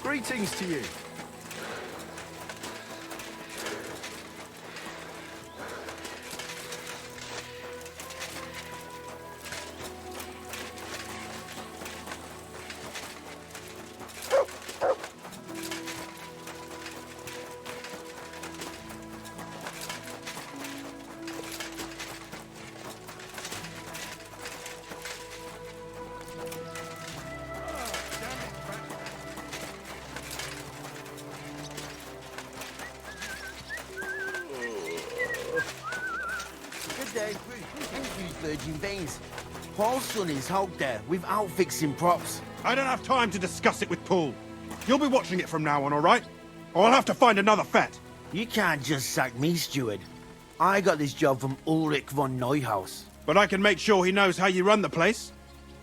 Greetings to you. Virgin veins. Paul's son is out there without fixing props. I don't have time to discuss it with Paul. You'll be watching it from now on, all right? Or I'll have to find another fet. You can't just sack me, steward. I got this job from Ulrich von Neuhaus. But I can make sure he knows how you run the place.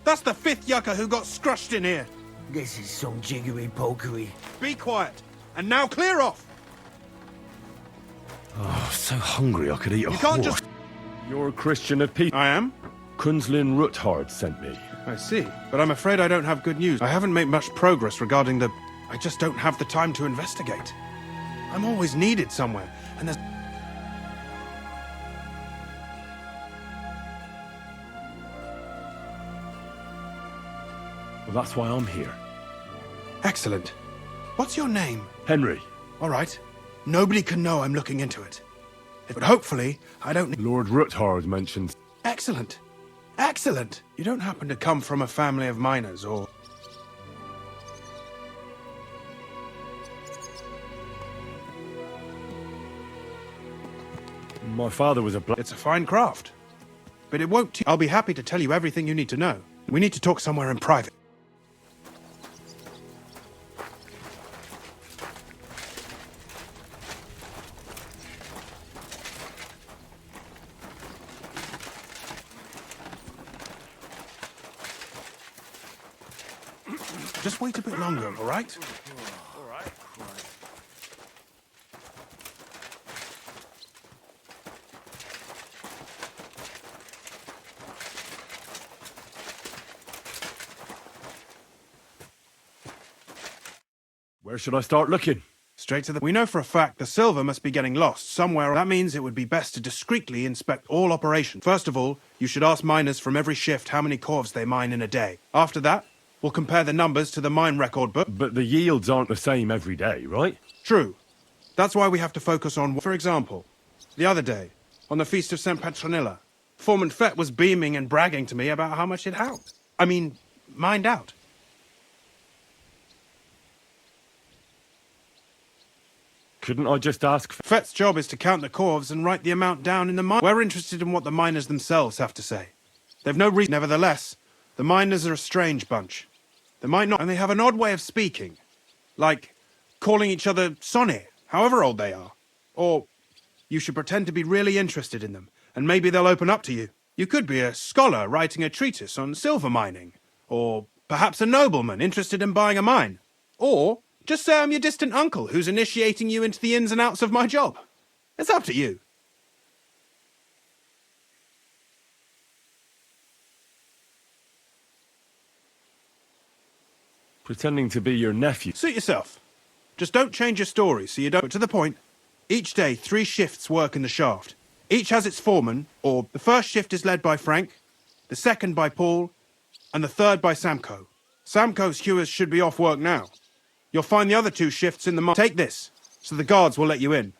That's the 5th yucca who got scrushed in here. This is some jiggery-pokery. Be quiet. And now clear off. Oh, so hungry I could eat a You can't horse. just... You're a Christian of peace. I am? Kunzlin Ruthard sent me. I see. But I'm afraid I don't have good news. I haven't made much progress regarding the... I just don't have the time to investigate. I'm always needed somewhere, and there's... Well, that's why I'm here. Excellent. What's your name? Henry. All right. Nobody can know I'm looking into it. But hopefully, I don't need... Lord Ruthard mentioned... Excellent. Excellent. You don't happen to come from a family of miners, or... My father was a It's a fine craft. But it won't... I'll be happy to tell you everything you need to know. We need to talk somewhere in private. Just wait a bit longer, all right? All right. Where should I start looking? Straight to the... We know for a fact the silver must be getting lost somewhere. That means it would be best to discreetly inspect all operations. First of all, you should ask miners from every shift how many corves they mine in a day. After that, we'll compare the numbers to the mine record book. But the yields aren't the same every day, right? True. That's why we have to focus on... For example, the other day, on the Feast of St. Petronilla, Foreman Fett was beaming and bragging to me about how much it helped. I mean, mined out. Couldn't I just ask... Fett's job is to count the corves and write the amount down in the mine. We're interested in what the miners themselves have to say. They've no reason... Nevertheless, the miners are a strange bunch. They might not... And they have an odd way of speaking. Like, calling each other Sonny, however old they are. Or, you should pretend to be really interested in them, and maybe they'll open up to you. You could be a scholar writing a treatise on silver mining. Or perhaps a nobleman interested in buying a mine. Or... just say I'm your distant uncle who's initiating you into the ins and outs of my job. It's up to you. Pretending to be your nephew. Suit yourself. Just don't change your story so you don't... But to the point, each day 3 shifts work in the shaft. Each has its foreman, or the first shift is led by Frank, the second by Paul, and the third by Samko. Samko's hewers should be off work now. You'll find the other 2 shifts in the mine. Take this, so the guards will let you in.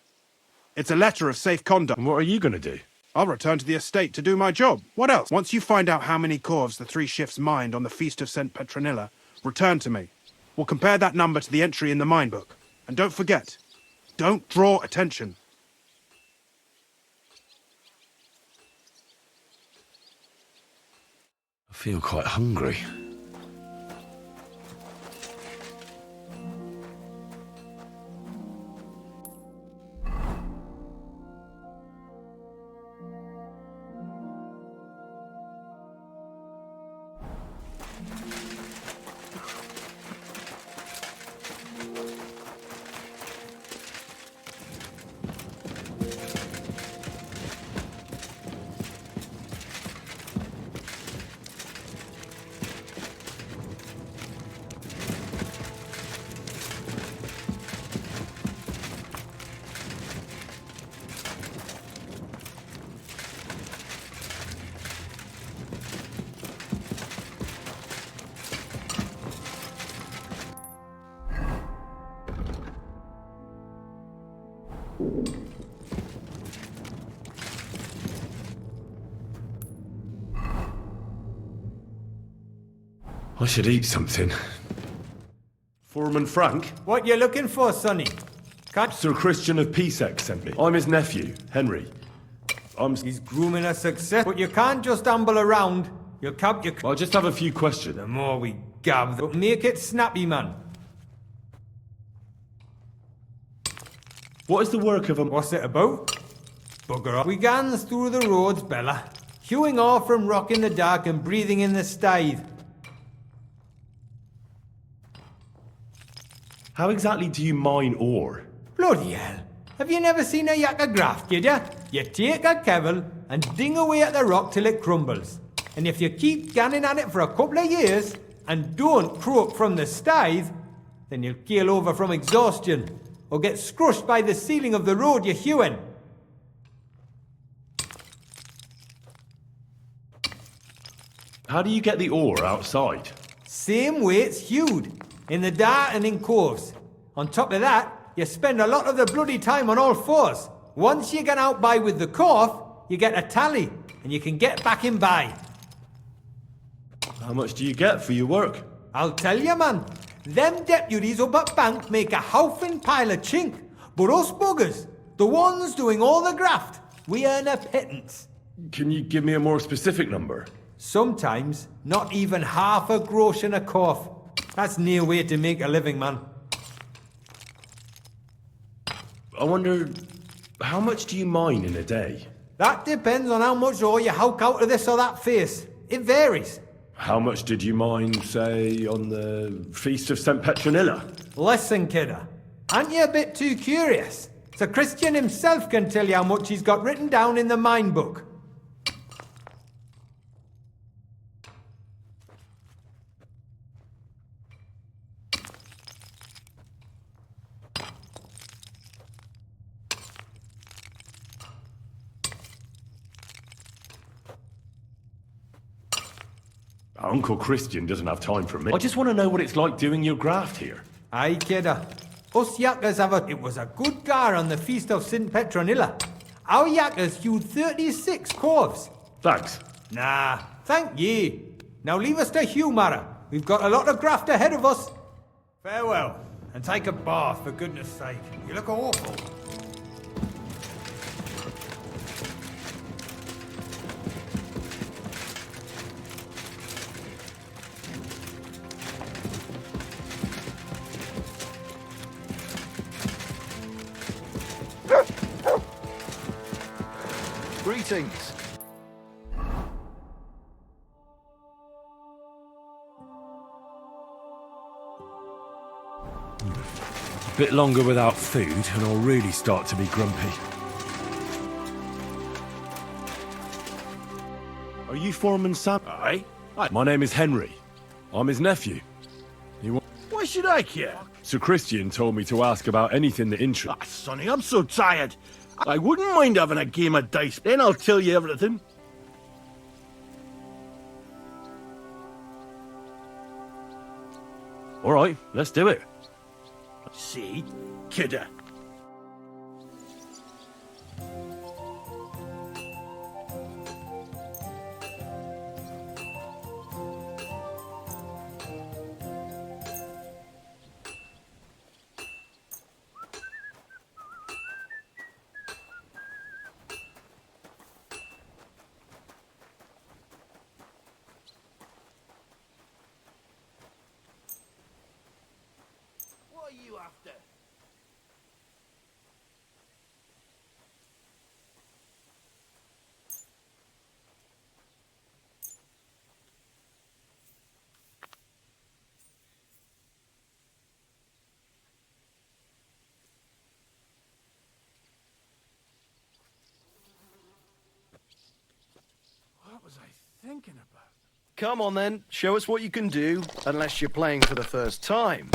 It's a letter of safe conduct. And what are you going to do? I'll return to the estate to do my job. What else? Once you find out how many corves the three shifts mined on the Feast of St. Petronilla, return to me. We'll compare that number to the entry in the mine book. And don't forget, don't draw attention. I feel quite hungry. I should eat something. Foreman Frank? What you looking for, sonny? Can't... Sir Christian of Peacex sent me. I'm his nephew, Henry. He's grooming a success, but you can't just amble around. You'll cap your... I just have a few questions. The more we gab, but make it snappy, man. What is the work of a... What's it about? Bugger off. We gans through the roads, Bella. Hewing off from rock in the dark and breathing in the stithe. How exactly do you mine ore? Bloody hell. Have you never seen a yak of graft, did ya? You take a kevel and ding away at the rock till it crumbles. And if you keep ganning at it for a couple of years and don't croak from the stithe, then you'll keel over from exhaustion or get scrushed by the ceiling of the road you're hewing. How do you get the ore outside? Same way it's hewed, in the dark and in coves. On top of that, you spend a lot of the bloody time on all fours. Once you get out by with the corf, you get a tally, and you can get back in by. How much do you get for your work? I'll tell you, man. Them deputies up at bank make a howfing pile of chink. But us buggers, the ones doing all the graft, we earn a pittance. Can you give me a more specific number? Sometimes, not even half a grosh in a corf. That's near way to make a living, man. I wonder, how much do you mine in a day? That depends on how much ore you howk out of this or that face. It varies. How much did you mine, say, on the Feast of St. Petronilla? Listen, kidder. Aren't you a bit too curious? Sir Christian himself can tell you how much he's got written down in the mine book. Uncle Christian doesn't have time for me. I just want to know what it's like doing your graft here. Aye, kidder. Us yakkers have a... It was a good gar on the Feast of St. Petronilla. Our yakkers hewed 36 corves. Thanks. Nah, thank ye. Now leave us to hew, Mara. We've got a lot of graft ahead of us. Farewell, and take a bath, for goodness sake. You look awful. Greetings. A bit longer without food, and I'll really start to be grumpy. Are you Foreman Sam? Aye. My name is Henry. I'm his nephew. Why should I care? Sir Christian told me to ask about anything that interests. Ah, Sonny, I'm so tired. I wouldn't mind having a game of dice. Then I'll tell you everything. All right, let's do it. See? Kidder. thinking about? Come on then, show us what you can do, unless you're playing for the first time.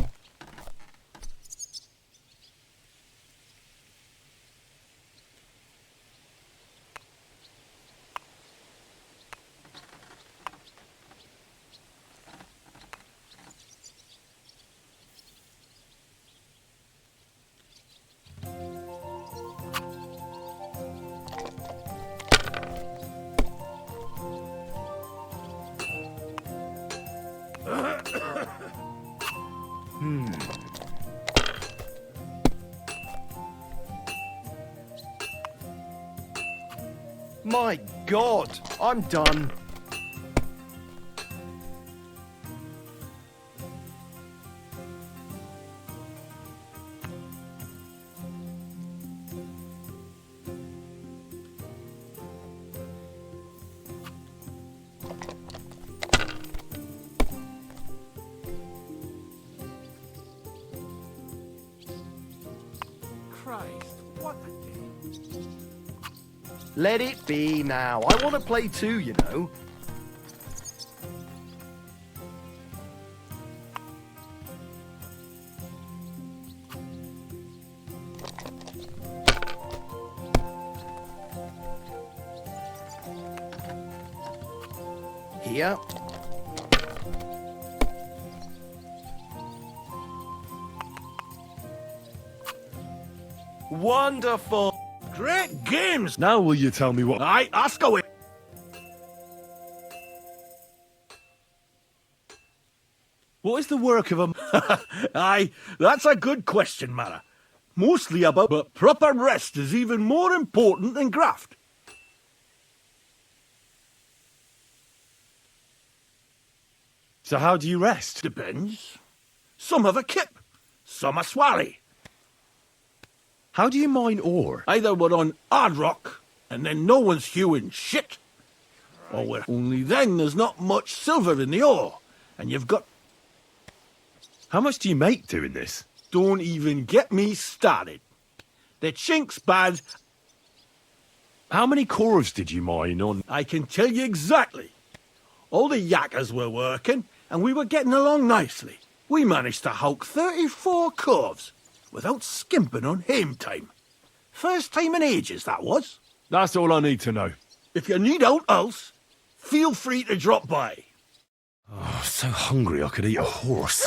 My God, I'm done. Christ, what a day. Let it be now. I want to play too, you know. Here. Wonderful. Great games! Now will you tell me what... Aye, ask away. What is the work of a... Aye, that's a good question, Mara. Mostly about, but proper rest is even more important than graft. So how do you rest? Depends. Some have a kip, some a swally. How do you mine ore? Either we're on hard rock, and then no one's hewing shit. Or we're only then there's not much silver in the ore, and you've got... How much do you make doing this? Don't even get me started. The chink's bad. How many corves did you mine on? I can tell you exactly. All the yakkers were working, and we were getting along nicely. We managed to hulk 34 corves without skimping on hame time. First time in ages, that was. That's all I need to know. If you need out else, feel free to drop by. Oh, so hungry I could eat a horse.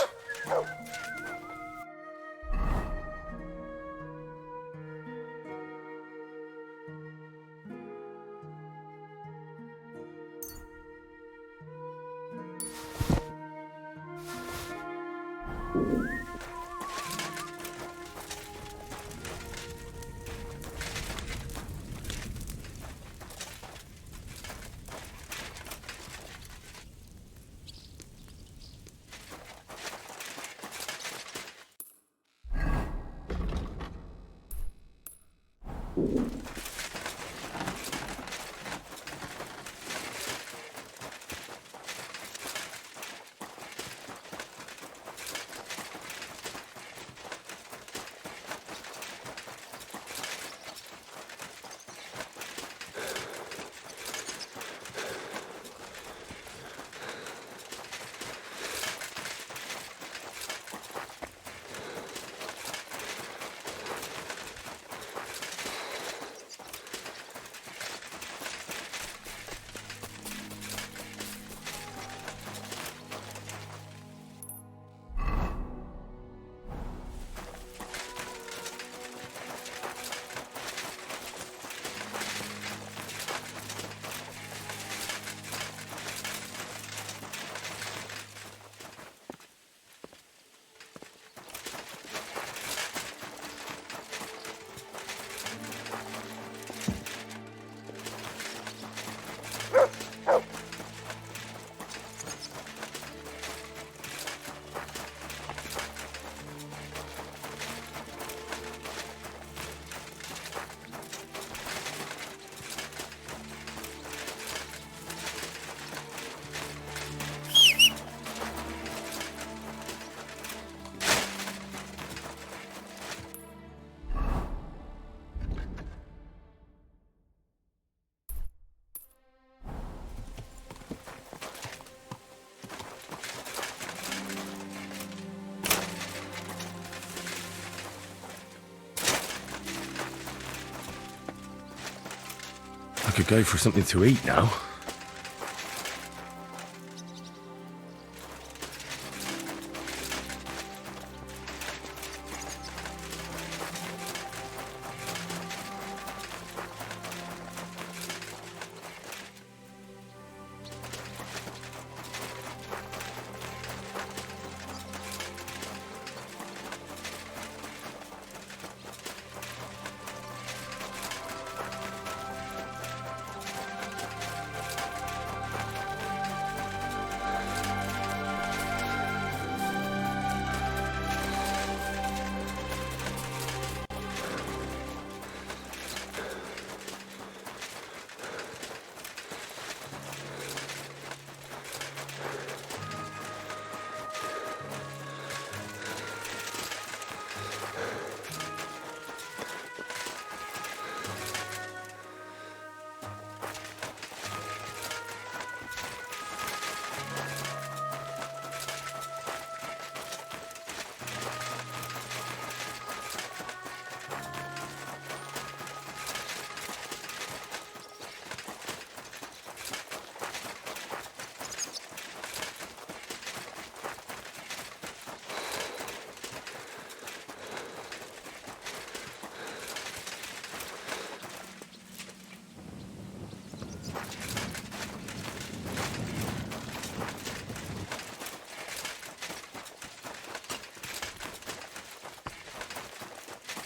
could go for something to eat now.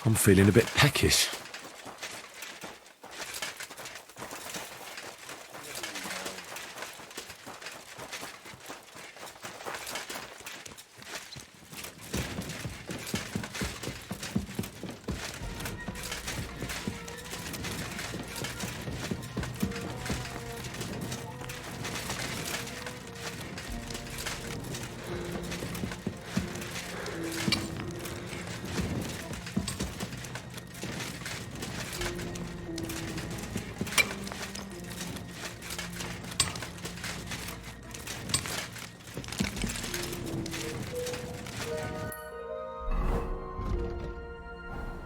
I'm feeling a bit peckish.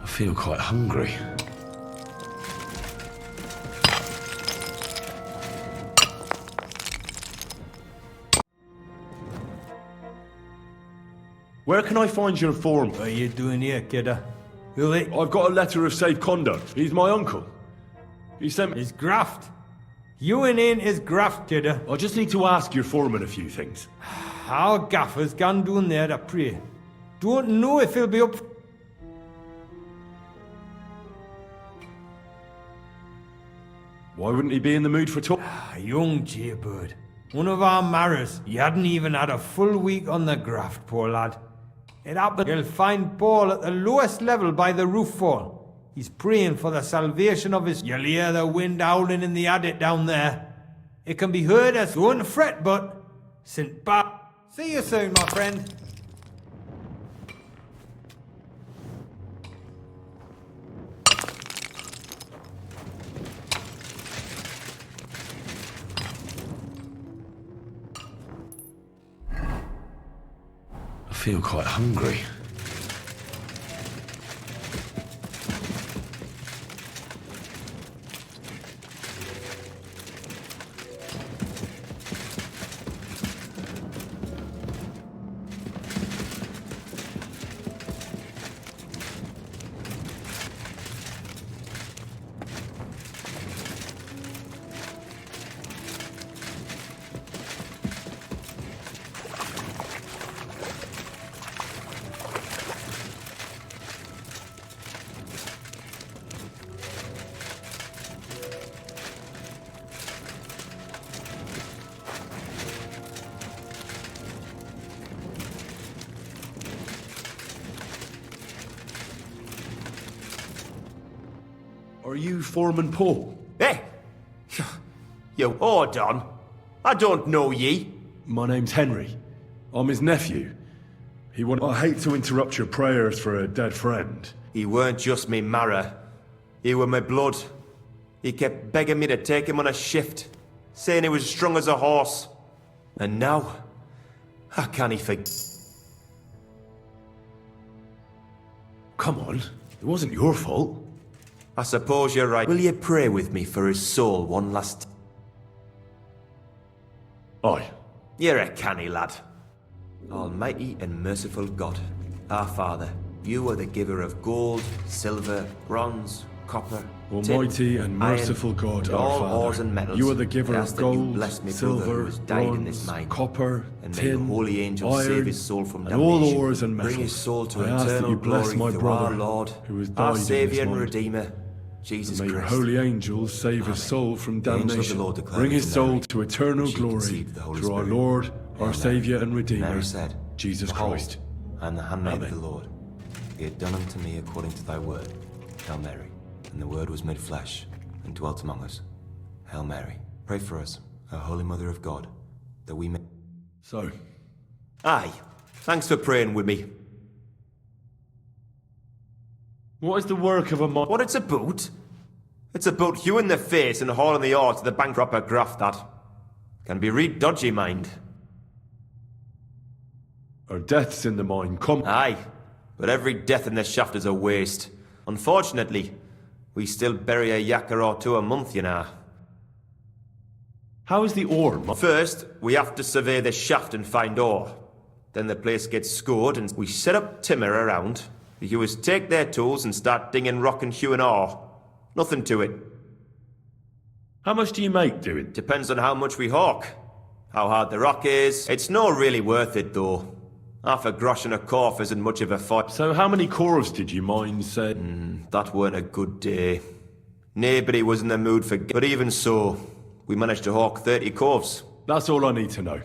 I feel quite hungry. Where can I find your informant? What are you doing here, kidder? Who it? I've got a letter of safe conduct. He's my uncle. He sent me... His graft. You ain't his graft, kidder. I just need to ask your foreman a few things. Our gaffer's gone down there to pray. Don't know if he'll be up... Why wouldn't he be in the mood for talk? Young Jaybird. One of our marrows. He hadn't even had a full week on the graft, poor lad. It happened. He'll find Paul at the lowest level by the roof fall. He's praying for the salvation of his... You'll hear the wind howling in the attic down there. It can be heard as... Don't fret, but... St. Bar... See you soon, my friend. I feel quite hungry. Are you Foreman Paul? Hey! You hold on. I don't know ye. My name's Henry. I'm his nephew. I hate to interrupt your prayers for a dead friend. He weren't just me marrow. He were my blood. He kept begging me to take him on a shift, saying he was strong as a horse. And now, how can he forget? Come on, it wasn't your fault. I suppose you're right. Will you pray with me for his soul one last... Aye. You're a canny lad. Almighty and merciful God, our Father, you are the giver of gold, silver, bronze, copper, Almighty tin, and merciful iron, God, and our all Father, ores and metals. you are the giver I of ask that you gold, bless me brother who silver, has died in this bronze, mine. copper, And may the tin, holy angels save iron, his soul from and all damnation. ores and metals. Bring his soul to I ask that eternal you bless glory my through brother our Lord, who has died our in Saviour this and mine. Redeemer, Jesus And may your Christ. holy angels save his soul from The angel of the damnation. Lord declared Bring to his soul Mary, to eternal when she glory conceived the Holy through our Spirit. Lord, Hail our Mary. Saviour and Redeemer, Mary said, Jesus Behold, Christ. I am the handmaid Amen. of the Lord. Be it done unto me according to thy word. Hail Mary. And the word was made flesh and dwelt among us. Hail Mary. Pray for us, O Holy Mother of God, that we may... So, Aye. Thanks for praying with me. what is the work of a mon... What it's about? It's about you in the face and hauling the ore to the bank proper graft that. Can be read dodgy, mind. Our deaths in the mine come... Aye. But every death in the shaft is a waste. Unfortunately, we still bury a yakker or two a month, you know. How is the ore... First, we have to survey the shaft and find ore. Then the place gets scored and we set up timber around. The hewers take their tools and start dinging rock and hewing ore. Nothing to it. How much do you make doing... Depends on how much we hawk. How hard the rock is. It's not really worth it, though. Half a grosh and a corf isn't much of a fight. So how many corves did you mine, say? That weren't a good day. Nobody was in the mood for... But even so, we managed to hawk 30 corves. That's all I need to know.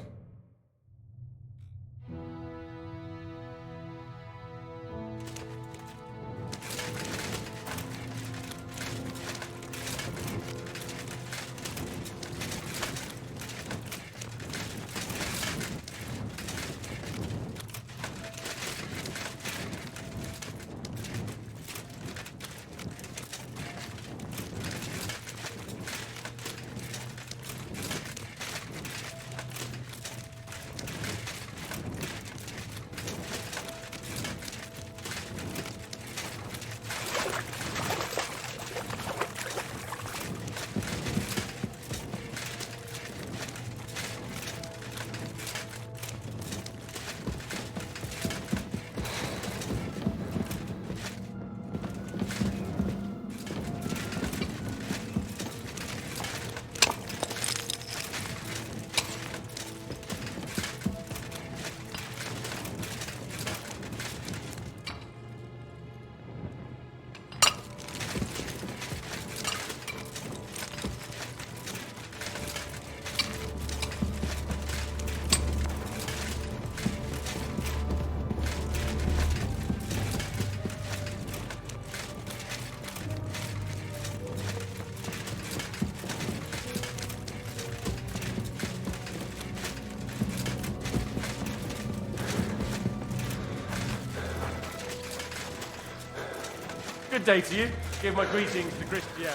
Good day to you. Give my greetings to Christian.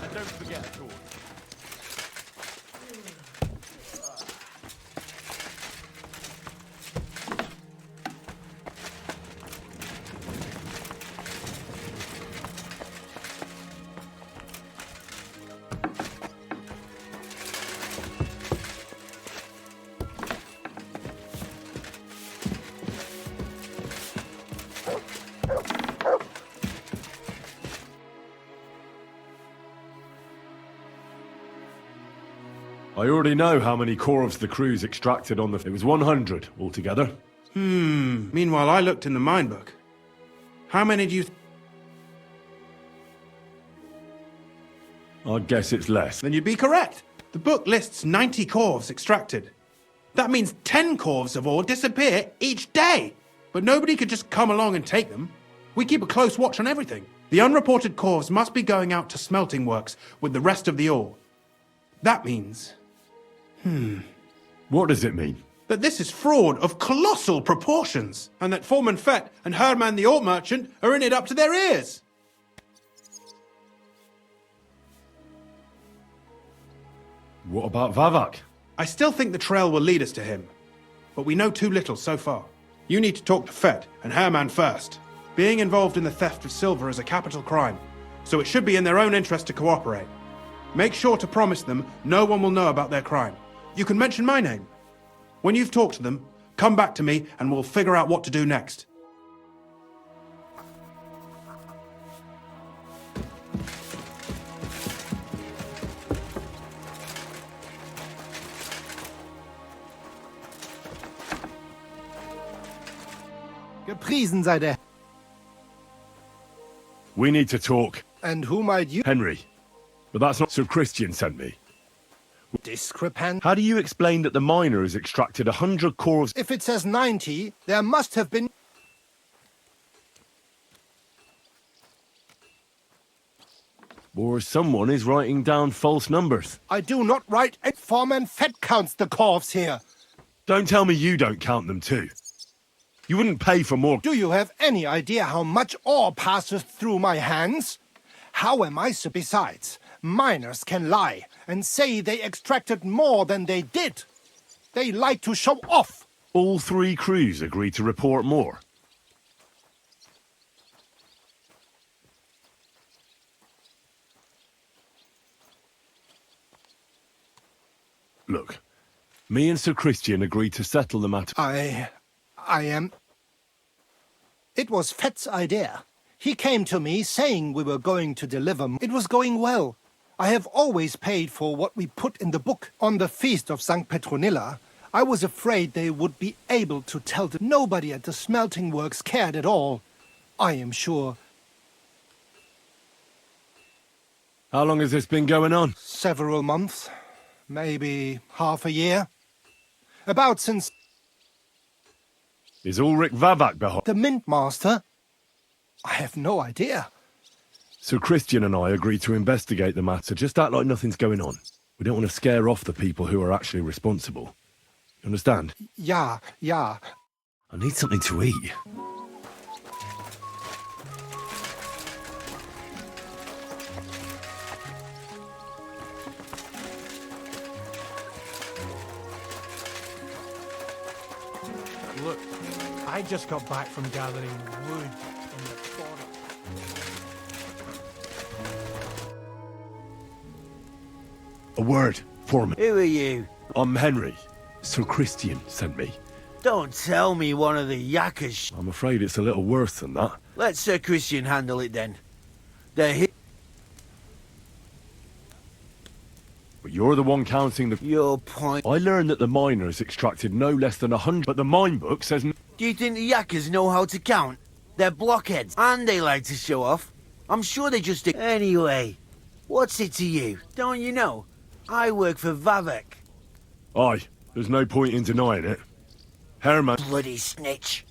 And don't forget a torch. I already know how many corves the crews extracted on the... It was 100 altogether. Meanwhile, I looked in the mine book. How many do you... I'd guess it's less. Then you'd be correct. The book lists 90 corves extracted. That means 10 corves of ore disappear each day. But nobody could just come along and take them. We keep a close watch on everything. The unreported corves must be going out to smelting works with the rest of the ore. That means... What does it mean? that this is fraud of colossal proportions, and that Foreman Fett and Herman the Alt Merchant are in it up to their ears. What about Vavak? I still think the trail will lead us to him, but we know too little so far. You need to talk to Fett and Herman first. Being involved in the theft of silver is a capital crime, so it should be in their own interest to cooperate. Make sure to promise them no one will know about their crime. You can mention my name. When you've talked to them, come back to me and we'll figure out what to do next. Gepriesen sei der. We need to talk. And who might you... Henry. But that's not Sir Christian sent me. Discrepant. How do you explain that the miner has extracted 100 cores? If it says 90, there must have been... Or someone is writing down false numbers. I do not write... Foreman Fett counts the corves here. Don't tell me you don't count them too. You wouldn't pay for more. Do you have any idea how much ore passes through my hands? How am I so... Besides, miners can lie and say they extracted more than they did. They like to show off. All 3 crews agreed to report more. Look, me and Sir Christian agreed to settle the matter. I am... It was Fett's idea. He came to me saying we were going to deliver. It was going well. I have always paid for what we put in the book. On the feast of St. Petronilla, I was afraid they would be able to tell that nobody at the smelting works cared at all. I am sure. How long has this been going on? Several months. Maybe half a year. About since... Is Ulrich Vavak behind? The Mint Master? I have no idea. Sir Christian and I agreed to investigate the matter. Just act like nothing's going on. We don't want to scare off the people who are actually responsible. You understand? Yeah. I need something to eat. Look, I just got back from gathering wood in the forest. A word, Foreman. Who are you? I'm Henry. Sir Christian sent me. Don't tell me one of the yakkers. I'm afraid it's a little worse than that. Let Sir Christian handle it then. They're here. But you're the one counting the... Your point. I learned that the miners extracted no less than 100, but the mine book says... Do you think the yakkers know how to count? They're blockheads, and they like to show off. I'm sure they just... Anyway, what's it to you? Don't you know? I work for Vavek. Aye, there's no point in denying it. Herman... Bloody snitch.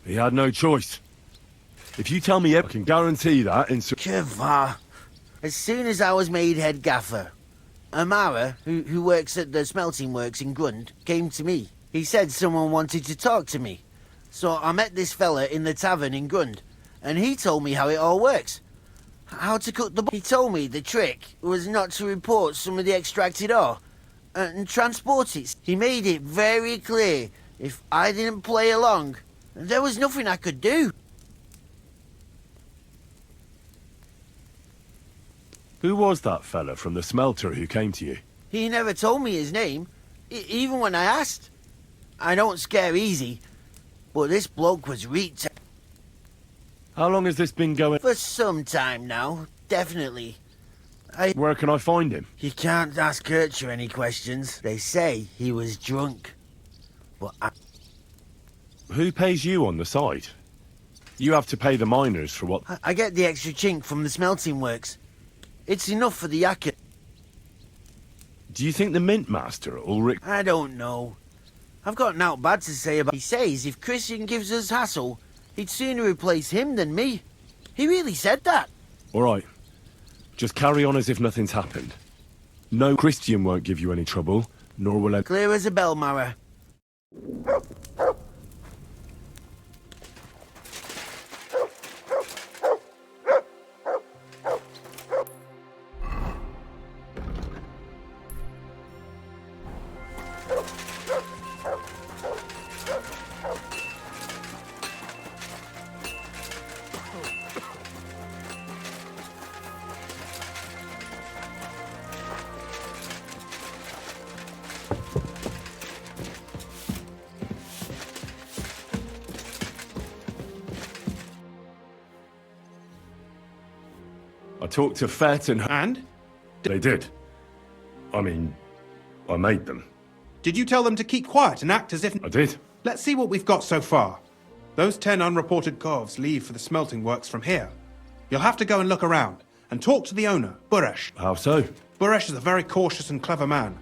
He had no choice. If you tell me I can guarantee that in... Keva. As soon as I was made head gaffer, Amara, who works at the smelting works in Grund, came to me. He said someone wanted to talk to me. So I met this fella in the tavern in Grund, and he told me how it all works. How to cook the... He told me the trick was not to report some of the extracted ore and transport it. He made it very clear if I didn't play along, there was nothing I could do. Who was that fella from the smelter who came to you? He never told me his name, even when I asked. I don't scare easy, but this bloke was reeked. How long has this been going? For some time now, definitely. Where can I find him? You can't ask Kircher any questions. They say he was drunk. But Who pays you on the side? You have to pay the miners for what... I get the extra chink from the smelting works. It's enough for the yakker. Do you think the mint master, Ulrich... I don't know. I've got naught bad to say about... He says if Christian gives us hassle, he'd sooner replace him than me. He really said that. All right. Just carry on as if nothing's happened. No, Christian won't give you any trouble, nor will I... Clear as a bell, Mara. I talked to Fett and... And? They did. I mean, I made them. Did you tell them to keep quiet and act as if... I did. Let's see what we've got so far. Those 10 unreported corves leave for the smelting works from here. You'll have to go and look around, and talk to the owner, Buresh. How so? Buresh is a very cautious and clever man.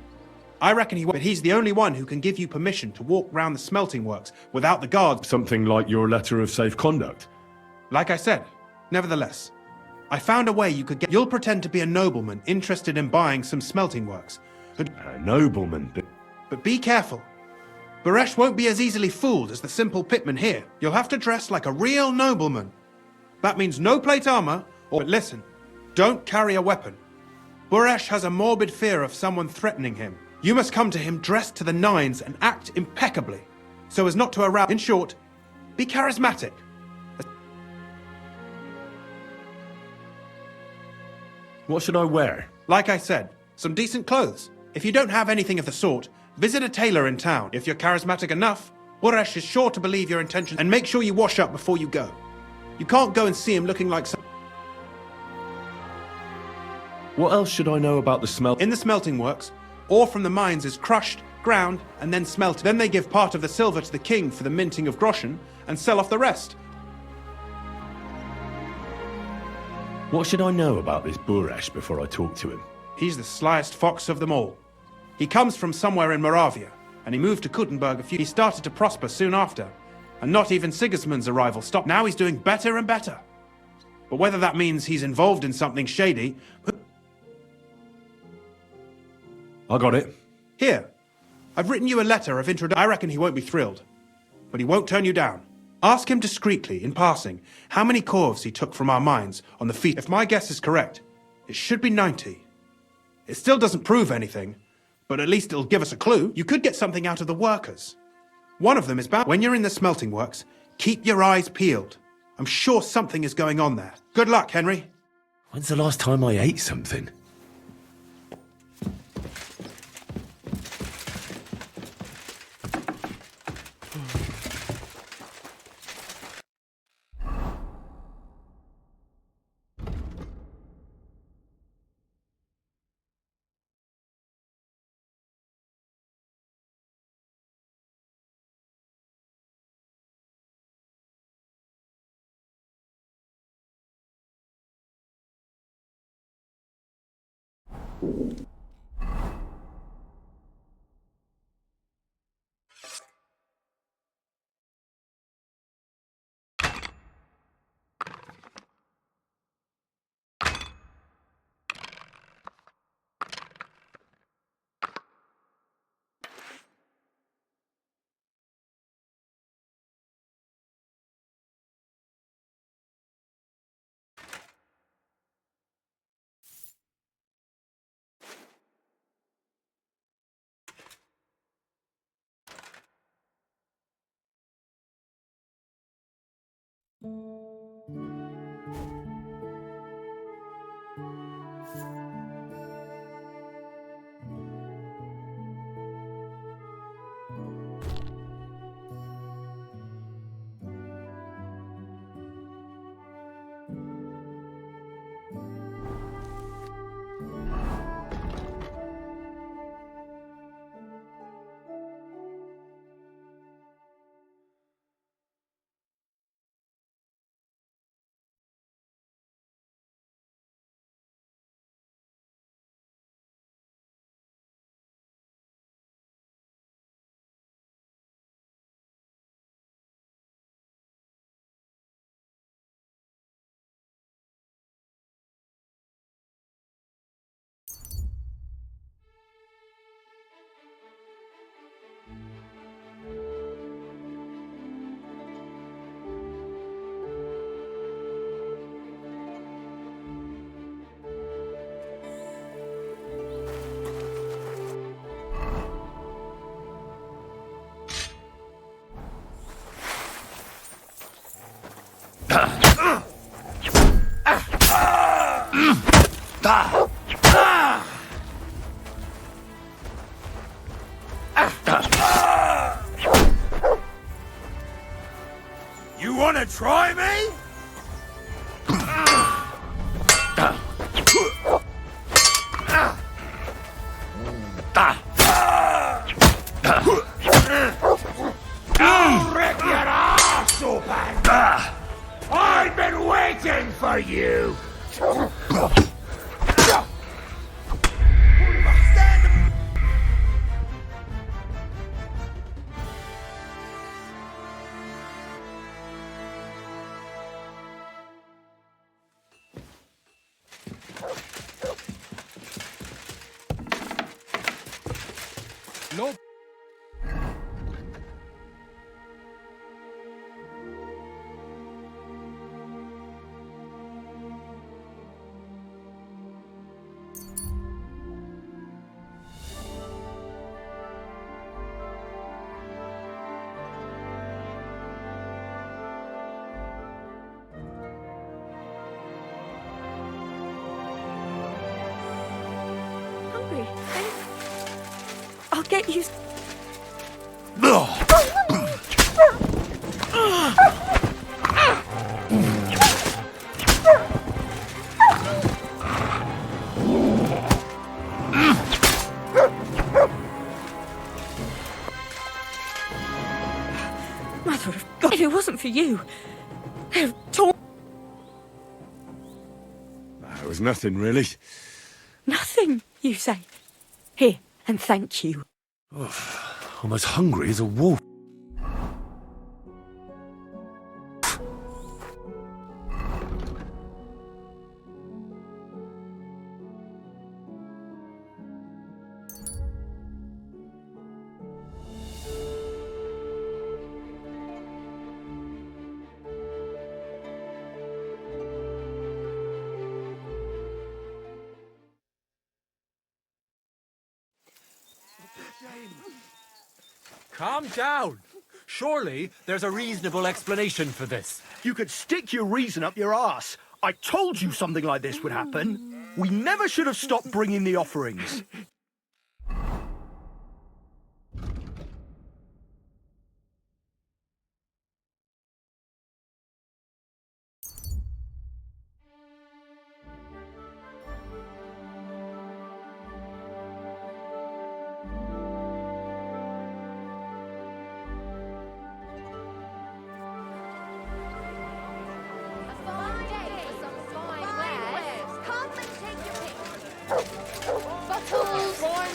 I reckon but he's the only one who can give you permission to walk round the smelting works without the guards. Something like your letter of safe conduct? Like I said, nevertheless, I found a way you could get... You'll pretend to be a nobleman interested in buying some smelting works. A nobleman? But be careful. Buresh won't be as easily fooled as the simple pitman here. You'll have to dress like a real nobleman. That means no plate armor, or... But listen, don't carry a weapon. Buresh has a morbid fear of someone threatening him. You must come to him dressed to the nines and act impeccably, so as not to arouse... In short, be charismatic. What should I wear? Like I said, some decent clothes. If you don't have anything of the sort, visit a tailor in town. If you're charismatic enough, Buresh is sure to believe your intentions, and make sure you wash up before you go. You can't go and see him looking like some... What else should I know about the smell? In the smelting works, ore from the mines is crushed, ground, and then smelted. Then they give part of the silver to the king for the minting of groschen, and sell off the rest. What should I know about this Buresh before I talk to him? He's the slyest fox of them all. He comes from somewhere in Moravia, and he moved to Kuttenberg He started to prosper soon after, and not even Sigismund's arrival stopped. Now he's doing better and better. But whether that means he's involved in something shady... I got it. Here, I've written you a letter of introduction. I reckon he won't be thrilled, but he won't turn you down. Ask him discreetly, in passing, how many corves he took from our mines on the feet. If my guess is correct, it should be 90. It still doesn't prove anything, but at least it'll give us a clue. You could get something out of the workers. One of them is bound. When you're in the smelting works, keep your eyes peeled. I'm sure something is going on there. Good luck, Henry. When's the last time I ate something? You wanna try me? for you! No. Hungry? I'll get you. Mother of God, if it wasn't for you, I'd have torn. It was nothing, really. Nothing, you say. Here, and thank you. I'm as hungry as a wolf. Calm down. Surely there's a reasonable explanation for this. You could stick your reason up your arse. I told you something like this would happen. We never should have stopped bringing the offerings.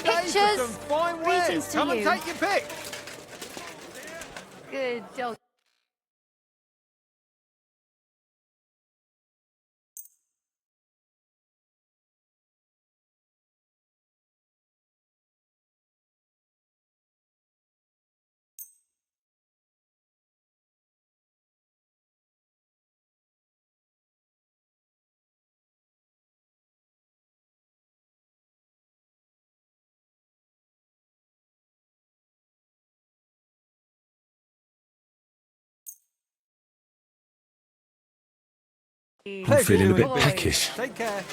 Pictures. Greetings to Come you. and take your pick. Good dog. I'm feeling a bit peckish. Take care.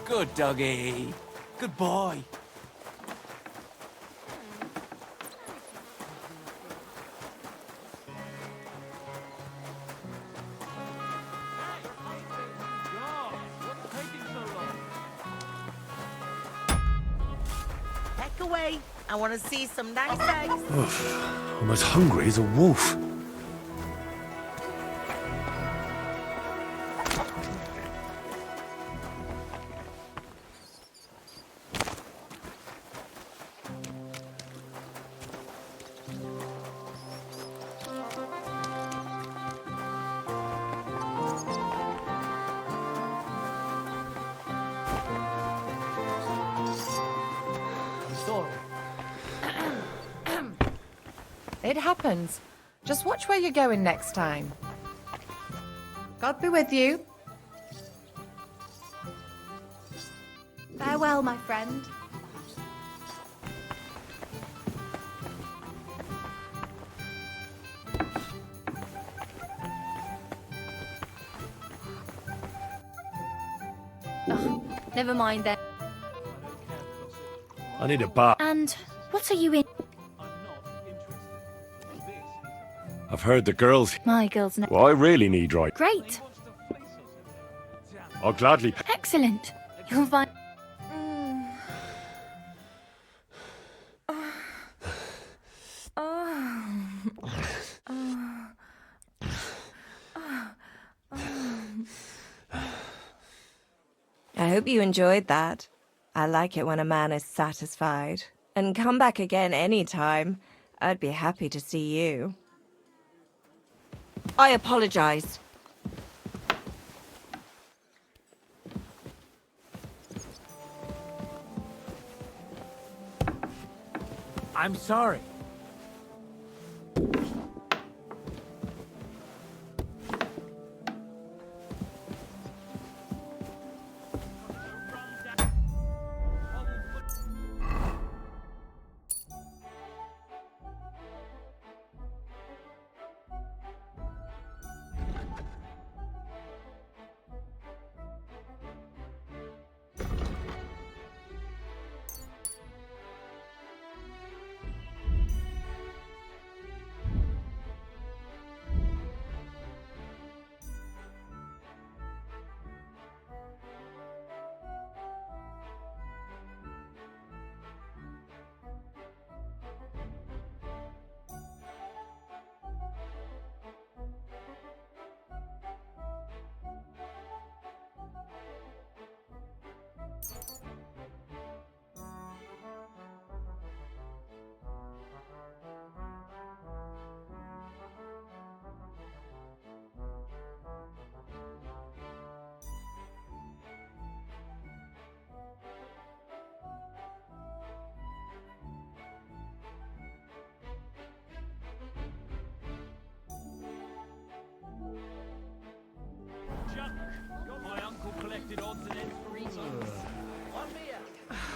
Good doggy. Good boy. Heck away. I want to see some nice eggs. I'm as hungry as a wolf. It happens. Just watch where you're going next time. God be with you. Farewell, my friend. Ugh, never mind then. I need a bath. And what are you in? I've heard the girls. My girls know. Well, I really need right. Great. I'll gladly. Excellent. You'll find. I hope you enjoyed that. I like it when a man is satisfied. And come back again any time. I'd be happy to see you. I apologize. I'm sorry.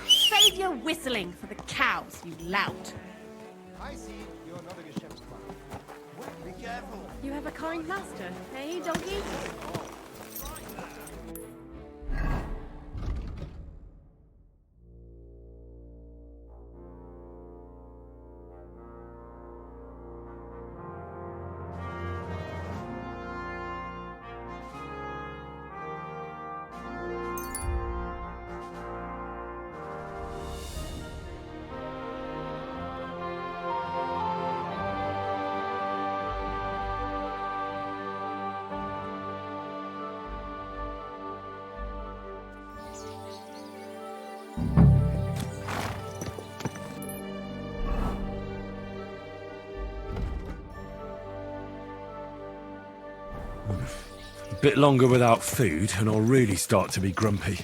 Save your whistling for the cows, you lout. I see you're not a Geschäftsmann. Be careful. You have a kind master, eh, doggy? A bit longer without food, and I'll really start to be grumpy.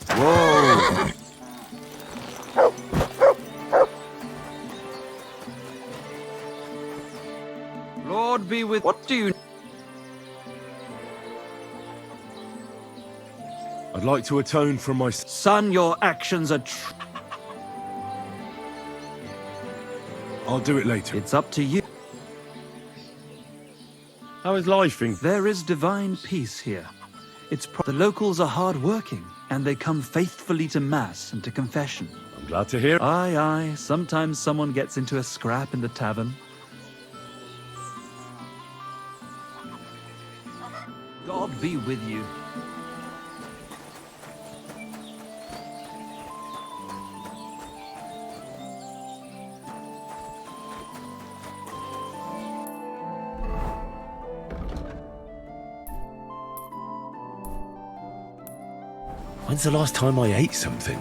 Whoa! Lord be with. What do you? I'd like to atone for my son. Your actions are. I'll do it later. It's up to you. How is life in? There is divine peace here. The locals are hard-working, and they come faithfully to Mass and to confession. I'm glad to hear. Aye, aye. Sometimes someone gets into a scrap in the tavern. God be with you. When's the last time I ate something?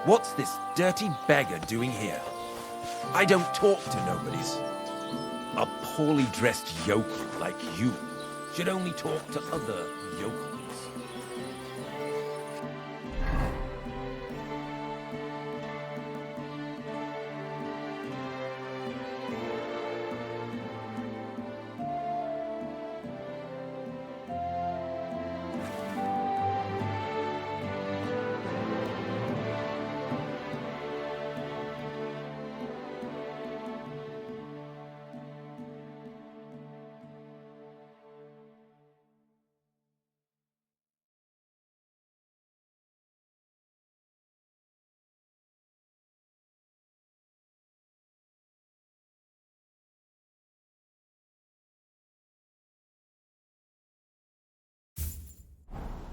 What's this dirty beggar doing here? I don't talk to nobodies. A poorly dressed yokel like you should only talk to other yokels.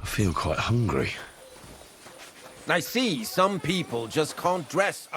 I feel quite hungry. I see some people just can't dress